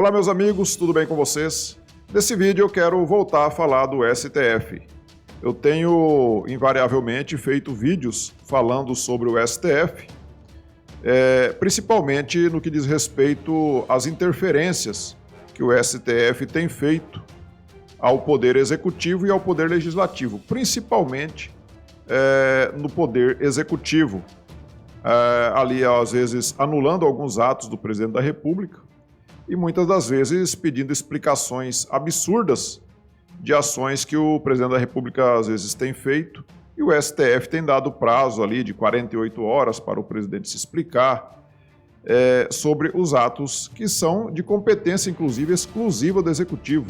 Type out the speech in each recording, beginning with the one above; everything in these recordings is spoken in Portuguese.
Olá, meus amigos, tudo bem com vocês? Nesse vídeo eu quero voltar a falar do STF. Eu tenho invariavelmente feito vídeos falando sobre o STF, principalmente no que diz respeito às interferências que o STF tem feito ao Poder Executivo e ao Poder Legislativo, principalmente no Poder Executivo, ali às vezes anulando alguns atos do Presidente da República e muitas das vezes pedindo explicações absurdas de ações que o Presidente da República às vezes tem feito e o STF tem dado prazo ali de 48 horas para o presidente se explicar sobre os atos que são de competência, inclusive, exclusiva do Executivo.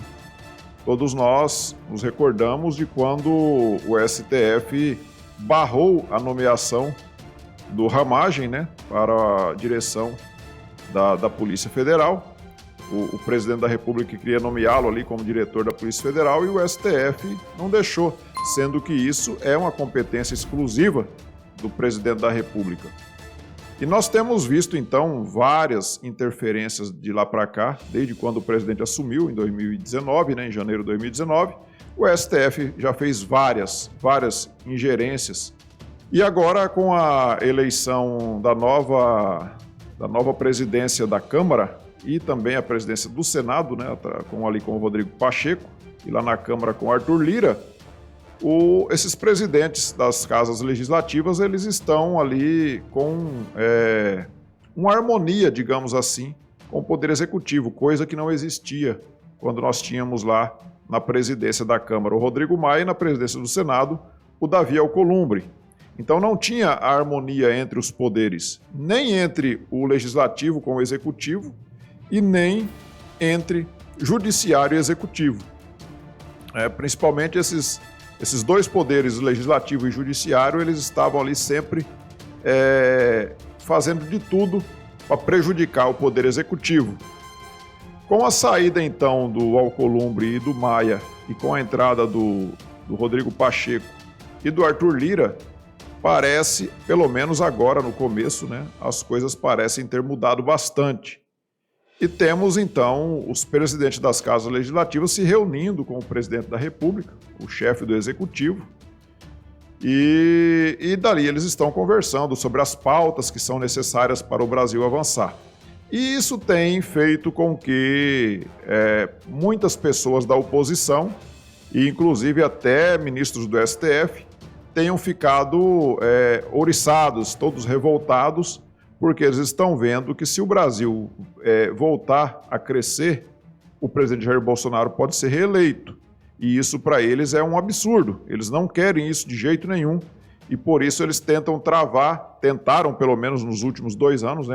Todos nós nos recordamos de quando o STF barrou a nomeação do Ramagem, para a direção da Polícia Federal. O presidente da República queria nomeá-lo ali como diretor da Polícia Federal e o STF não deixou, sendo que isso é uma competência exclusiva do presidente da República. E nós temos visto, então, várias interferências de lá para cá, desde quando o presidente assumiu, em 2019, em janeiro de 2019, o STF já fez várias ingerências. E agora, com a eleição da nova presidência da Câmara e também a presidência do Senado, com o Rodrigo Pacheco, e lá na Câmara com o Arthur Lira, esses presidentes das casas legislativas, eles estão ali com uma harmonia, digamos assim, com o Poder Executivo, coisa que não existia quando nós tínhamos lá na presidência da Câmara o Rodrigo Maia e na presidência do Senado o Davi Alcolumbre. Então não tinha a harmonia entre os poderes, nem entre o Legislativo com o Executivo e nem entre Judiciário e Executivo. Principalmente esses dois poderes, Legislativo e Judiciário, eles estavam ali sempre fazendo de tudo para prejudicar o Poder Executivo. Com a saída, então, do Alcolumbre e do Maia e com a entrada do Rodrigo Pacheco e do Arthur Lira, parece, pelo menos agora no começo, as coisas parecem ter mudado bastante. E temos, então, os presidentes das casas legislativas se reunindo com o presidente da República, o chefe do Executivo, e dali eles estão conversando sobre as pautas que são necessárias para o Brasil avançar. E isso tem feito com que muitas pessoas da oposição, e inclusive até ministros do STF, tenham ficado ouriçados, todos revoltados, porque eles estão vendo que se o Brasil voltar a crescer, o presidente Jair Bolsonaro pode ser reeleito. E isso para eles é um absurdo. Eles não querem isso de jeito nenhum. E por isso eles tentaram pelo menos nos últimos 2 anos,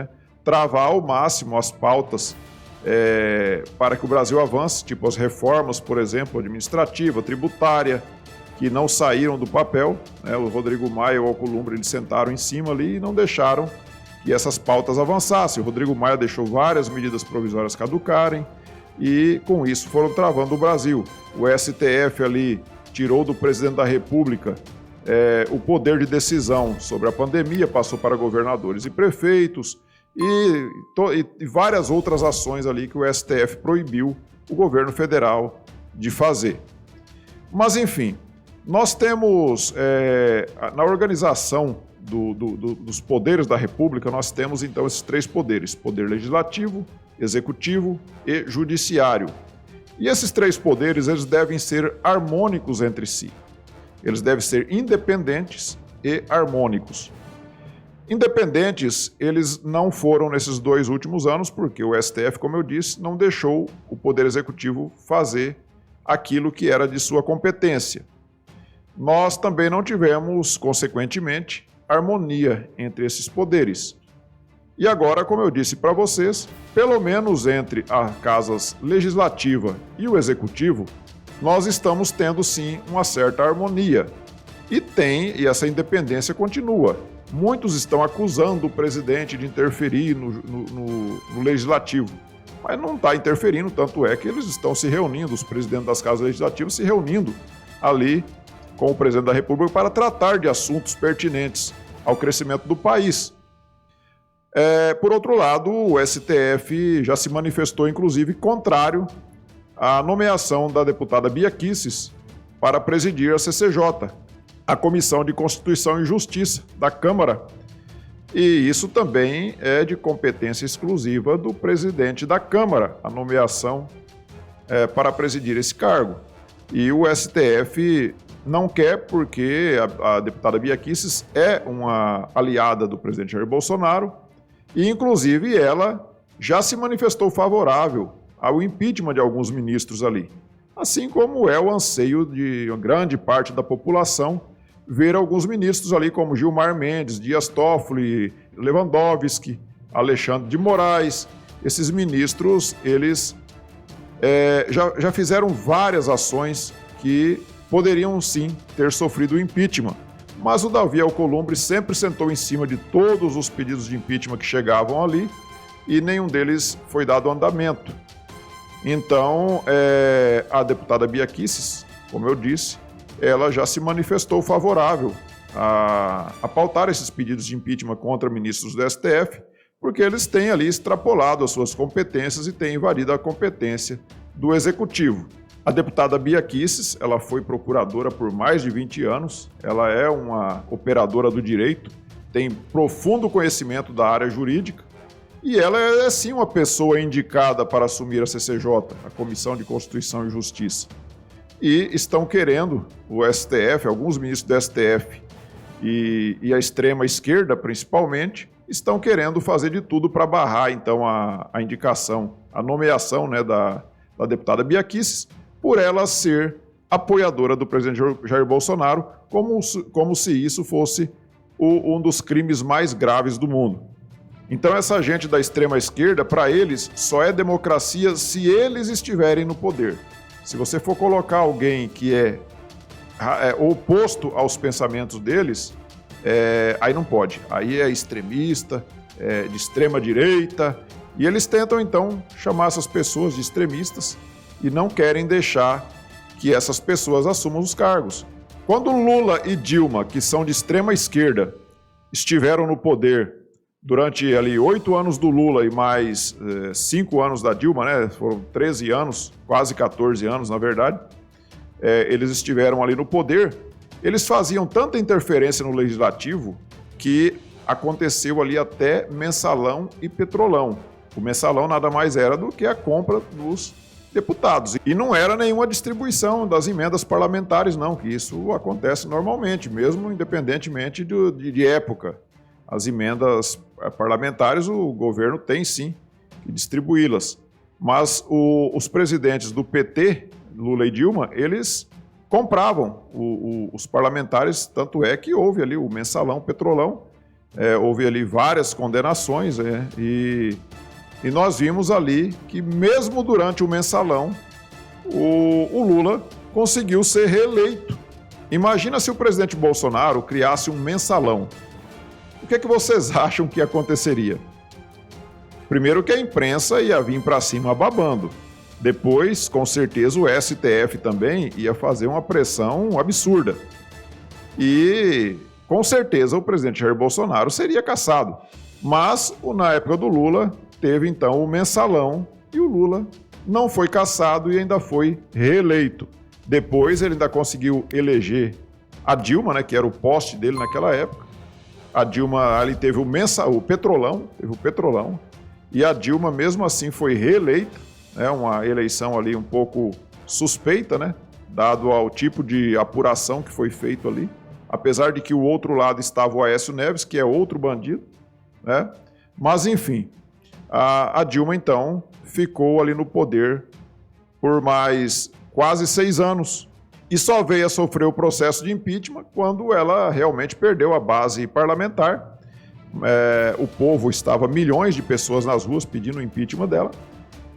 travar ao máximo as pautas para que o Brasil avance, tipo as reformas, por exemplo, administrativa, tributária, que não saíram do papel. O Rodrigo Maia e o Alcolumbre, eles sentaram em cima ali e não deixaram que essas pautas avançassem. O Rodrigo Maia deixou várias medidas provisórias caducarem e, com isso, foram travando o Brasil. O STF ali tirou do presidente da República o poder de decisão sobre a pandemia, passou para governadores e prefeitos e várias outras ações ali que o STF proibiu o governo federal de fazer. Mas, enfim, nós temos, na organização dos poderes da República, nós temos então esses 3 poderes: Poder Legislativo, Executivo e Judiciário. E esses 3 poderes, eles devem ser harmônicos entre si. Eles devem ser independentes e harmônicos. Independentes, eles não foram nesses 2 últimos anos, porque o STF, como eu disse, não deixou o Poder Executivo fazer aquilo que era de sua competência. Nós também não tivemos, consequentemente, harmonia entre esses poderes. E agora, como eu disse para vocês, pelo menos entre a Casa Legislativa e o Executivo, nós estamos tendo sim uma certa harmonia. E essa independência continua. Muitos estão acusando o presidente de interferir no Legislativo, mas não está interferindo, tanto é que eles estão se reunindo, os presidentes das casas legislativas se reunindo ali com o presidente da República para tratar de assuntos pertinentes ao crescimento do país. Por outro lado, o STF já se manifestou, inclusive, contrário à nomeação da deputada Bia Kicis para presidir a CCJ, a Comissão de Constituição e Justiça da Câmara. E isso também é de competência exclusiva do presidente da Câmara, a nomeação para presidir esse cargo. E o STF não quer porque a deputada Bia Kicis é uma aliada do presidente Jair Bolsonaro e, inclusive, ela já se manifestou favorável ao impeachment de alguns ministros ali. Assim como é o anseio de uma grande parte da população ver alguns ministros ali, como Gilmar Mendes, Dias Toffoli, Lewandowski, Alexandre de Moraes. Esses ministros, eles já fizeram várias ações que poderiam sim ter sofrido impeachment. Mas o Davi Alcolumbre sempre sentou em cima de todos os pedidos de impeachment que chegavam ali e nenhum deles foi dado andamento. Então, a deputada Bia Kicis, como eu disse, ela já se manifestou favorável a pautar esses pedidos de impeachment contra ministros do STF, porque eles têm ali extrapolado as suas competências e têm invadido a competência do Executivo. A deputada Bia Kicis, ela foi procuradora por mais de 20 anos, ela é uma operadora do direito, tem profundo conhecimento da área jurídica e ela é sim uma pessoa indicada para assumir a CCJ, a Comissão de Constituição e Justiça. E estão querendo, o STF, alguns ministros do STF e a extrema esquerda principalmente, estão querendo fazer de tudo para barrar então a indicação, a nomeação, né, da deputada Bia Kicis, por ela ser apoiadora do presidente Jair Bolsonaro, como se isso fosse um dos crimes mais graves do mundo. Então essa gente da extrema esquerda, para eles, só é democracia se eles estiverem no poder. Se você for colocar alguém que é oposto aos pensamentos deles, aí não pode. Aí é extremista, de extrema direita, e eles tentam então chamar essas pessoas de extremistas e não querem deixar que essas pessoas assumam os cargos. Quando Lula e Dilma, que são de extrema esquerda, estiveram no poder durante ali 8 anos do Lula e mais 5 anos da Dilma, né? Foram 13 anos, quase 14 anos na verdade, eles estiveram ali no poder, eles faziam tanta interferência no legislativo que aconteceu ali até mensalão e petrolão. O mensalão nada mais era do que a compra dos deputados. E não era nenhuma distribuição das emendas parlamentares, não, que isso acontece normalmente, mesmo independentemente de época. As emendas parlamentares, o governo tem sim que distribuí-las. Mas os presidentes do PT, Lula e Dilma, eles compravam os parlamentares, tanto é que houve ali o mensalão, petrolão, houve ali várias condenações, e nós vimos ali que mesmo durante o mensalão, o Lula conseguiu ser reeleito. Imagina se o presidente Bolsonaro criasse um mensalão. O que vocês acham que aconteceria? Primeiro que a imprensa ia vir para cima babando. Depois, com certeza, o STF também ia fazer uma pressão absurda. E, com certeza, o presidente Jair Bolsonaro seria cassado. Mas, na época do Lula, teve então o mensalão e o Lula não foi cassado e ainda foi reeleito. Depois, ele ainda conseguiu eleger a Dilma, né, que era o poste dele naquela época. A Dilma ali teve o petrolão, e a Dilma mesmo assim foi reeleita, né, uma eleição ali um pouco suspeita, né, dado ao tipo de apuração que foi feito ali, apesar de que o outro lado estava o Aécio Neves, que é outro bandido, né, mas enfim, a Dilma então ficou ali no poder por mais quase 6 anos, e só veio a sofrer o processo de impeachment quando ela realmente perdeu a base parlamentar. O povo estava, milhões de pessoas nas ruas pedindo o impeachment dela,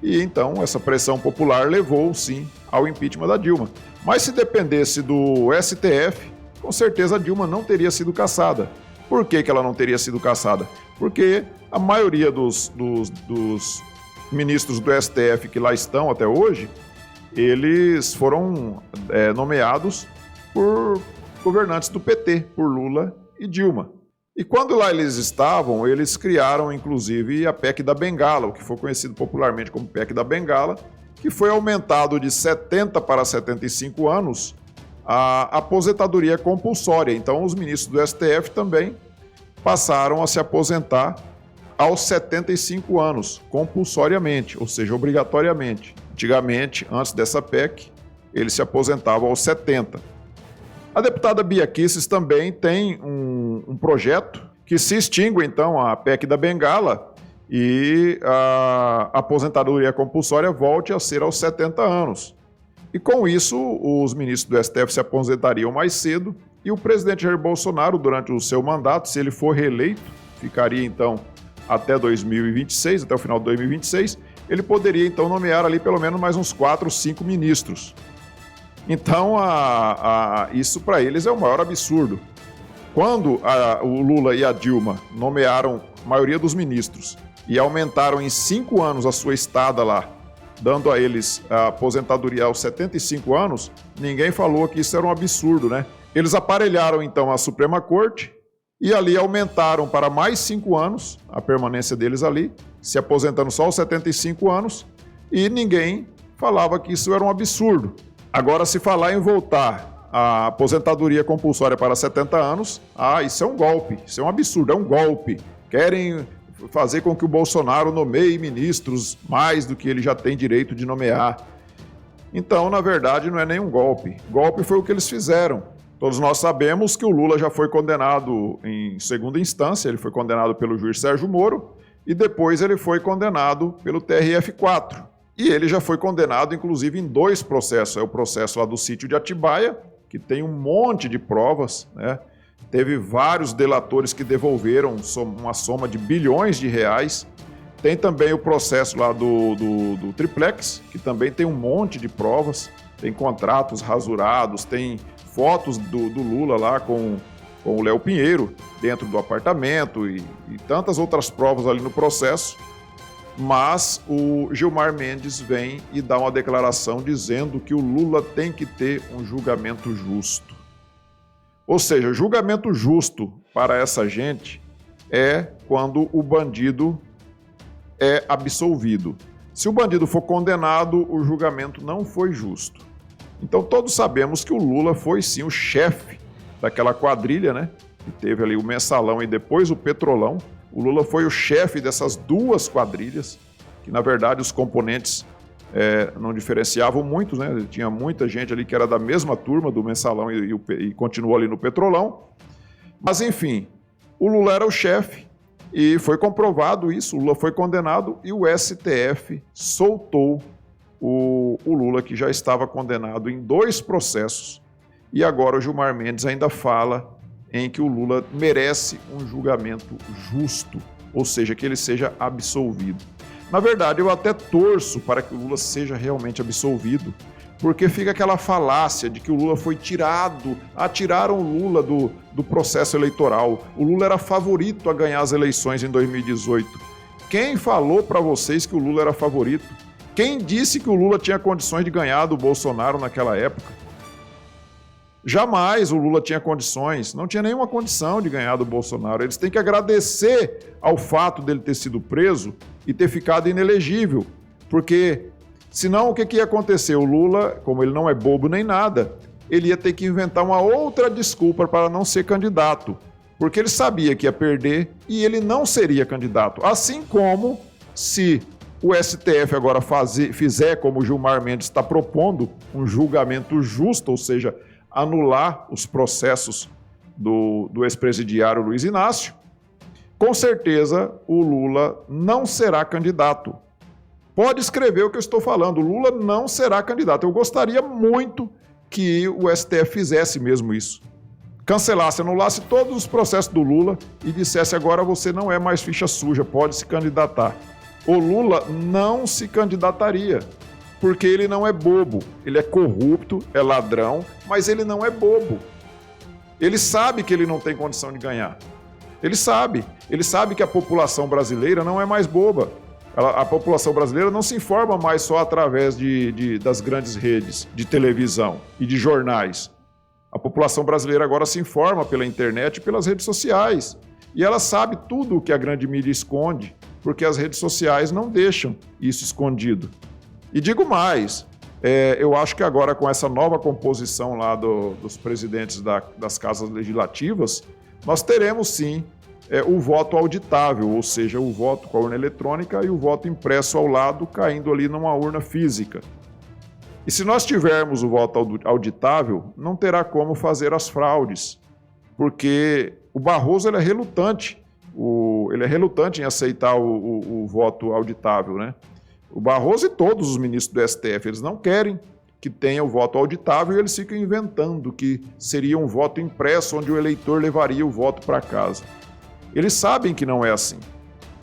e então essa pressão popular levou, sim, ao impeachment da Dilma. Mas se dependesse do STF, com certeza a Dilma não teria sido cassada. Por que ela não teria sido cassada? Porque a maioria dos ministros do STF que lá estão até hoje, eles foram nomeados por governantes do PT, por Lula e Dilma. E quando lá eles estavam, eles criaram inclusive a PEC da Bengala, o que foi conhecido popularmente como PEC da Bengala, que foi aumentado de 70 para 75 anos a aposentadoria compulsória. Então os ministros do STF também passaram a se aposentar aos 75 anos, compulsoriamente, ou seja, obrigatoriamente. Antigamente, antes dessa PEC, eles se aposentavam aos 70. A deputada Bia Kicis também tem um projeto que se extingue, então, a PEC da Bengala e a aposentadoria compulsória volte a ser aos 70 anos. E com isso, os ministros do STF se aposentariam mais cedo e o presidente Jair Bolsonaro, durante o seu mandato, se ele for reeleito, ficaria então até 2026, até o final de 2026, ele poderia então nomear ali pelo menos mais uns 4 ou 5 ministros. Então, isso para eles é o maior absurdo. Quando o Lula e a Dilma nomearam a maioria dos ministros e aumentaram em 5 anos a sua estada lá, dando a eles a aposentadoria aos 75 anos, ninguém falou que isso era um absurdo, né? Eles aparelharam então a Suprema Corte e ali aumentaram para mais 5 anos a permanência deles ali, se aposentando só aos 75 anos, e ninguém falava que isso era um absurdo. Agora, se falar em voltar a aposentadoria compulsória para 70 anos, isso é um golpe, isso é um absurdo, é um golpe. Querem fazer com que o Bolsonaro nomeie ministros mais do que ele já tem direito de nomear. Então, na verdade, não é nenhum golpe. Golpe foi o que eles fizeram. Todos nós sabemos que o Lula já foi condenado em segunda instância, ele foi condenado pelo juiz Sérgio Moro e depois ele foi condenado pelo TRF4. E ele já foi condenado, inclusive, em 2 processos. É o processo lá do sítio de Atibaia, que tem um monte de provas, né? Teve vários delatores que devolveram uma soma de bilhões de reais. Tem também o processo lá do Triplex, que também tem um monte de provas. Tem contratos rasurados, tem fotos do Lula lá com o Léo Pinheiro dentro do apartamento e tantas outras provas ali no processo. Mas o Gilmar Mendes vem e dá uma declaração dizendo que o Lula tem que ter um julgamento justo. Ou seja, julgamento justo para essa gente é quando o bandido é absolvido. Se o bandido for condenado, o julgamento não foi justo. Então todos sabemos que o Lula foi sim o chefe daquela quadrilha, né? Que teve ali o Mensalão e depois o Petrolão. O Lula foi o chefe dessas 2 quadrilhas, que na verdade os componentes não diferenciavam muito, né? Tinha muita gente ali que era da mesma turma do Mensalão e continuou ali no Petrolão. Mas enfim, o Lula era o chefe e foi comprovado isso, o Lula foi condenado e o STF soltou o Lula, que já estava condenado em 2 processos. E agora o Gilmar Mendes ainda fala em que o Lula merece um julgamento justo, ou seja, que ele seja absolvido. Na verdade, eu até torço para que o Lula seja realmente absolvido, porque fica aquela falácia de que o Lula foi tirado, tiraram o Lula do processo eleitoral. O Lula era favorito a ganhar as eleições em 2018. Quem falou para vocês que o Lula era favorito? Quem disse que o Lula tinha condições de ganhar do Bolsonaro naquela época? Jamais o Lula tinha condições, não tinha nenhuma condição de ganhar do Bolsonaro. Eles têm que agradecer ao fato dele ter sido preso e ter ficado inelegível, porque senão o que ia acontecer? O Lula, como ele não é bobo nem nada, ele ia ter que inventar uma outra desculpa para não ser candidato, porque ele sabia que ia perder e ele não seria candidato. Assim como se o STF agora fizer, como o Gilmar Mendes está propondo, um julgamento justo, ou seja, anular os processos do ex-presidiário Luiz Inácio, com certeza o Lula não será candidato. Pode escrever o que eu estou falando, o Lula não será candidato. Eu gostaria muito que o STF fizesse mesmo isso. Cancelasse, anulasse todos os processos do Lula e dissesse agora você não é mais ficha suja, pode se candidatar. O Lula não se candidataria, porque ele não é bobo, ele é corrupto, é ladrão, mas ele não é bobo. Ele sabe que ele não tem condição de ganhar. Ele sabe que a população brasileira não é mais boba. A população brasileira não se informa mais só através das grandes redes de televisão e de jornais. A população brasileira agora se informa pela internet e pelas redes sociais. E ela sabe tudo o que a grande mídia esconde, porque as redes sociais não deixam isso escondido. E digo mais, eu acho que agora com essa nova composição lá dos presidentes das casas legislativas, nós teremos sim o voto auditável, ou seja, o voto com a urna eletrônica e o voto impresso ao lado, caindo ali numa urna física. E se nós tivermos o voto auditável, não terá como fazer as fraudes, porque o Barroso ele é relutante em aceitar o voto auditável, né? O Barroso e todos os ministros do STF, eles não querem que tenha o voto auditável e eles ficam inventando que seria um voto impresso onde o eleitor levaria o voto para casa. Eles sabem que não é assim.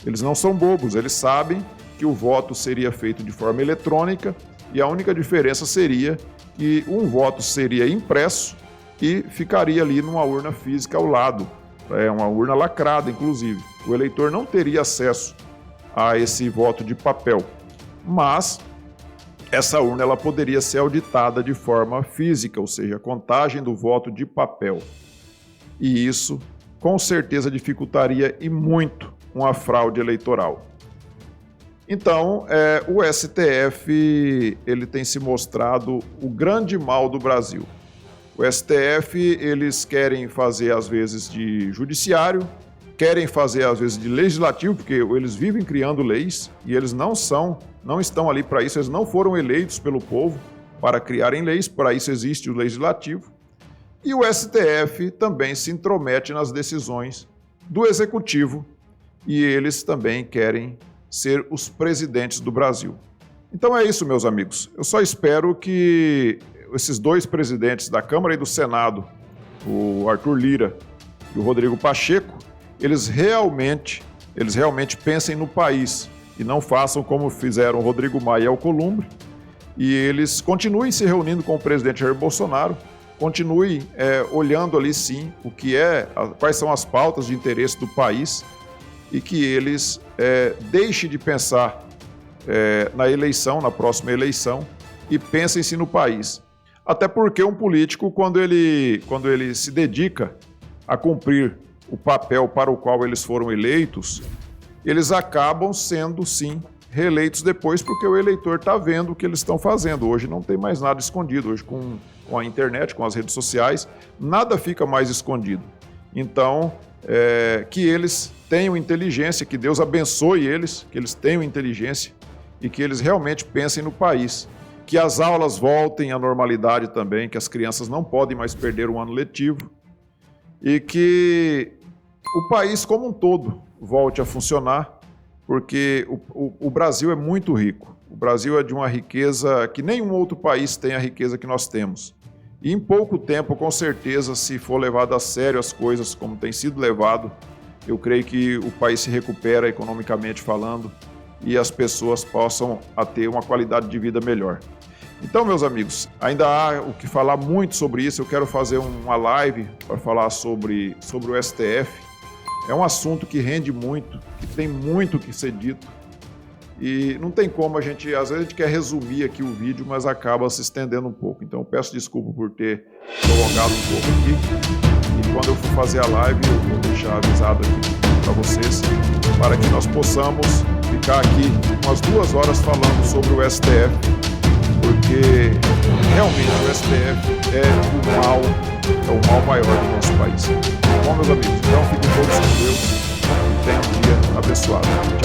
Eles não são bobos, eles sabem que o voto seria feito de forma eletrônica e a única diferença seria que um voto seria impresso e ficaria ali numa urna física ao lado. Uma urna lacrada, inclusive. O eleitor não teria acesso a esse voto de papel, mas essa urna ela poderia ser auditada de forma física, ou seja, a contagem do voto de papel. E isso, com certeza, dificultaria e muito uma fraude eleitoral. Então, o STF ele tem se mostrado o grande mal do Brasil. O STF, eles querem fazer às vezes de judiciário, querem fazer às vezes de legislativo, porque eles vivem criando leis e eles não estão ali para isso, eles não foram eleitos pelo povo para criarem leis, para isso existe o legislativo. E o STF também se intromete nas decisões do executivo e eles também querem ser os presidentes do Brasil. Então é isso, meus amigos. Eu só espero que esses dois presidentes da Câmara e do Senado, o Arthur Lira e o Rodrigo Pacheco, eles realmente pensem no país e não façam como fizeram o Rodrigo Maia e Alcolumbre, e eles continuem se reunindo com o presidente Jair Bolsonaro, continuem olhando ali sim quais são as pautas de interesse do país e que eles deixem de pensar na próxima eleição e pensem-se no país. Até porque um político, quando ele se dedica a cumprir o papel para o qual eles foram eleitos, eles acabam sendo, sim, reeleitos depois, porque o eleitor está vendo o que eles estão fazendo. Hoje não tem mais nada escondido. Hoje, com a internet, com as redes sociais, nada fica mais escondido. Então, que eles tenham inteligência, que Deus abençoe eles, que eles tenham inteligência e que eles realmente pensem no país. Que as aulas voltem à normalidade também, que as crianças não podem mais perder um ano letivo e que o país como um todo volte a funcionar, porque o Brasil é muito rico. O Brasil é de uma riqueza que nenhum outro país tem a riqueza que nós temos. E em pouco tempo, com certeza, se for levado a sério as coisas como tem sido levado, eu creio que o país se recupera economicamente falando e as pessoas possam ter uma qualidade de vida melhor. Então, meus amigos, ainda há o que falar muito sobre isso. Eu quero fazer uma live para falar sobre o STF. É um assunto que rende muito, que tem muito que ser dito. E não tem como às vezes a gente quer resumir aqui o vídeo, mas acaba se estendendo um pouco. Então, eu peço desculpa por ter prolongado um pouco aqui. E quando eu for fazer a live, eu vou deixar avisado aqui para vocês, para que nós possamos ficar aqui umas 2 horas falando sobre o STF, porque realmente o STF é o mal maior do nosso país. Bom, meus amigos, então fiquem todos com Deus e tenham um dia abençoado.